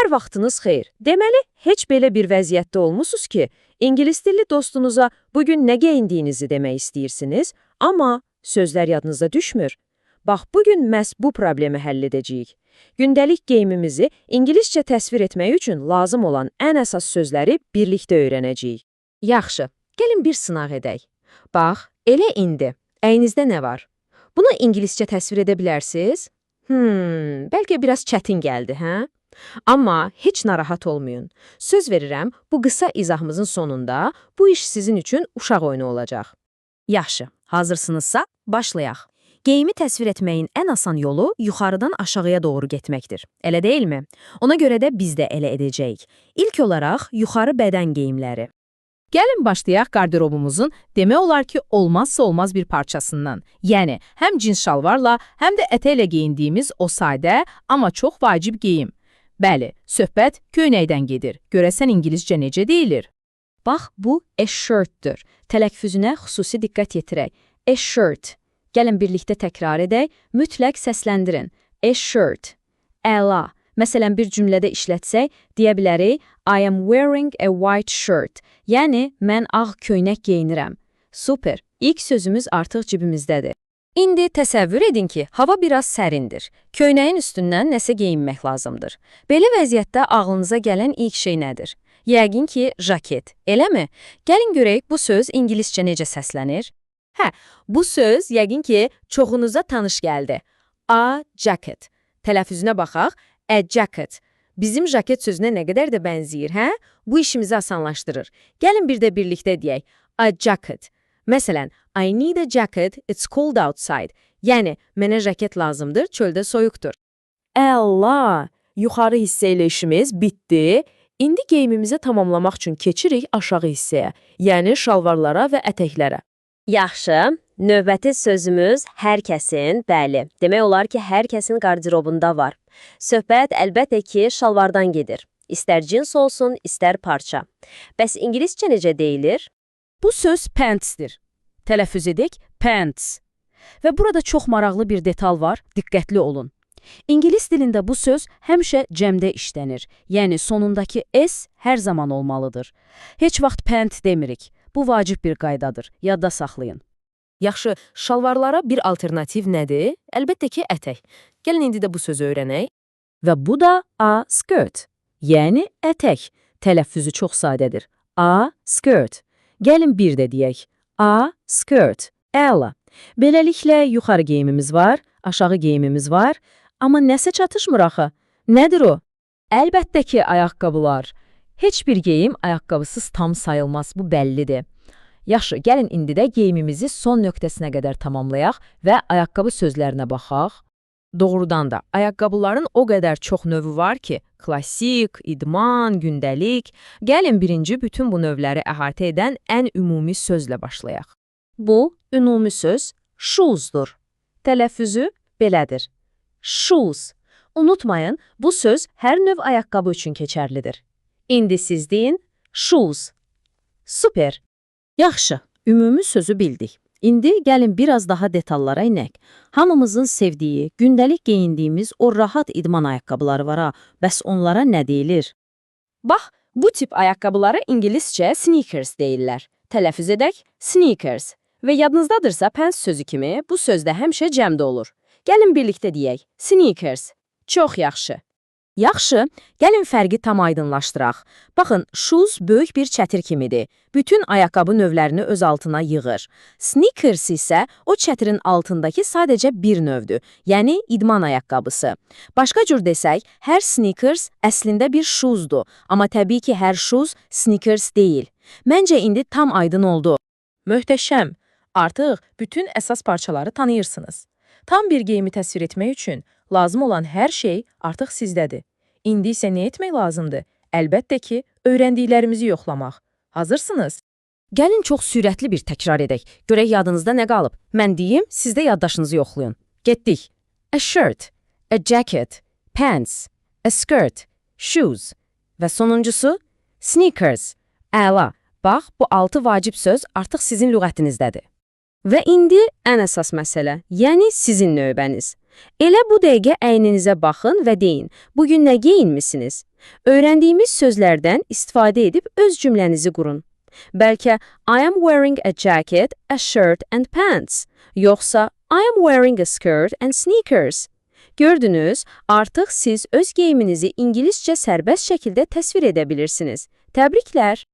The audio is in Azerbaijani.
Hər vaxtınız xeyir. Deməli, heç belə bir vəziyyətdə olmusunuz ki, ingilis dilli dostunuza bugün nə geyindiyinizi demək istəyirsiniz, amma sözlər yadınıza düşmür. Bax, bugün məhz bu problemi həll edəcəyik. Gündəlik geyimimizi ingiliscə təsvir etmək üçün lazım olan ən əsas sözləri birlikdə öyrənəcəyik. Yaxşı, gəlin bir sınaq edək. Bax, elə indi. Əyinizdə nə var? Bunu ingiliscə təsvir edə bilərsiniz? Bəlkə biraz çətin gəldi, hə? Amma heç narahat olmayın. Söz verirəm, bu qısa izahımızın sonunda bu iş sizin üçün uşaq oyunu olacaq. Yaxşı, hazırsınızsa başlayaq. Geyimi təsvir etməyin ən asan yolu yuxarıdan aşağıya doğru getməkdir. Elə deyilmi? Ona görə də biz də elə edəcəyik. İlk olaraq yuxarı bədən geyimləri. Gəlin başlayaq qarderobumuzun demək olar ki, olmazsa olmaz bir parçasından. Yəni, həm cins şalvarla, həm də ətəklə geyindiyimiz o sadə, amma çox vacib geyim. Bəli, söhbət köynəkdən gedir. Görəsən ingiliscə necə deyilir? Bax, bu a shirt-dür. Tələffüzünə xüsusi diqqət yetirək. A shirt. Gəlin birlikdə təkrar edək, mütləq səsləndirin. A shirt. Əla. Məsələn, bir cümlədə işlətsək, deyə bilərik, I am wearing a white shirt. Yəni, mən ağ köynək geyinirəm. Super. İlk sözümüz artıq cibimizdədir. İndi təsəvvür edin ki, hava biraz sərindir. Köynəyin üstündən nəsə geyinmək lazımdır. Belə vəziyyətdə ağlınıza gələn ilk şey nədir? Yəqin ki, jaket, eləmi? Gəlin görək, bu söz ingiliscə necə səslənir? Bu söz yəqin ki, çoxunuza tanış gəldi. A jacket. Tələffüzünə baxaq. A jacket. Bizim jaket sözünə nə qədər də bənzəyir, hə? Bu işimizi asanlaşdırır. Gəlin bir də birlikdə deyək. A jacket. Məsələn, I need a jacket, it's cold outside. Yəni, mənə jaket lazımdır, çöldə soyuqdur. Əla! Yuxarı hissə ilə işimiz bitdi. İndi geyimimizi tamamlamaq üçün keçirik aşağı hissəyə, yəni şalvarlara və ətəklərə. Yaxşı, növbəti sözümüz hər kəsin, bəli, demək olar ki, hər kəsin qarderobunda var. Söhbət əlbəttə ki, şalvardan gedir. İstər cins olsun, istər parça. Bəs ingiliscə necə deyilir? Bu söz pants'dir. Tələffüz edək, pants. Və burada çox maraqlı bir detal var, diqqətli olun. İngilis dilində bu söz həmişə cəmdə işlənir, yəni sonundakı s hər zaman olmalıdır. Heç vaxt pant demirik. Bu vacib bir qaydadır, yadda saxlayın. Yaxşı, şalvarlara bir alternativ nədir? Əlbəttə ki, ətək. Gəlin indi də bu sözü öyrənək. Və bu da a skirt, yəni ətək. Tələffüzü çox sadədir. A skirt. Gəlin bir də deyək. A skirt. Əla. Beləliklə yuxarı geyimimiz var, aşağı geyimimiz var, amma nəsə çatışmır axı. Nədir o? Əlbəttə ki, ayaqqabılar. Heç bir geyim ayaqqabısız tam sayılmaz, bu bəllidir. Yaxşı, gəlin indi də geyimimizi son nöqtəsinə qədər tamamlayaq və ayaqqabı sözlərinə baxaq. Doğrudan da, ayaqqabıların o qədər çox növü var ki, klassik, idman, gündəlik. Gəlin birinci bütün bu növləri əhatə edən ən ümumi sözlə başlayaq. Bu, ümumi söz shoes'dur. Tələffüzü belədir. Shoes. Unutmayın, bu söz hər növ ayaqqabı üçün keçərlidir. İndi siz deyin, shoes. Super. Yaxşı, ümumi sözü bildik. İndi gəlin biraz daha detallara inək. Hamımızın sevdiyi, gündəlik geyindiyimiz o rahat idman ayaqqabıları var ha, bəs onlara nə deyilir? Bax, bu tip ayaqqabılara ingiliscə sneakers deyirlər. Tələffüz edək, sneakers. Və yadınızdadırsa pants sözü kimi bu sözdə həmişə cəmdə olur. Gəlin birlikdə deyək, sneakers. Çox yaxşı. Yaxşı, gəlin fərqi tam aydınlaşdıraq. Baxın, shoes böyük bir çətir kimidir. Bütün ayaqqabı növlərini öz altına yığır. Sneakers isə o çətirin altındakı sadəcə bir növdür, yəni idman ayaqqabısı. Başqa cür desək, hər sneakers əslində bir shoesdur, amma təbii ki, hər shoes sneakers deyil. Məncə indi tam aydın oldu. Möhtəşəm. Artıq bütün əsas parçaları tanıyırsınız. Tam bir geyimi təsvir etmək üçün lazım olan hər şey artıq sizdədir. İndi isə nə etmək lazımdır? Əlbəttə ki, öyrəndiklərimizi yoxlamaq. Hazırsınız? Gəlin çox sürətli bir təkrar edək. Görək yadınızda nə qalıb? Mən deyim, siz də yaddaşınızı yoxlayın. Getdik. A shirt, a jacket, pants, a skirt, shoes və sonuncusu sneakers. Əla. Bax, bu 6 vacib söz artıq sizin lüğətinizdədir. Və indi ən əsas məsələ, yəni sizin növbəniz. Elə bu dəqiqə əyninizə baxın və deyin, bugün nə geyinmisiniz? Öyrəndiyimiz sözlərdən istifadə edib öz cümlənizi qurun. Bəlkə I am wearing a jacket, a shirt and pants. Yoxsa I am wearing a skirt and sneakers. Gördünüz, artıq siz öz geyiminizi ingiliscə sərbəst şəkildə təsvir edə bilirsiniz. Təbriklər!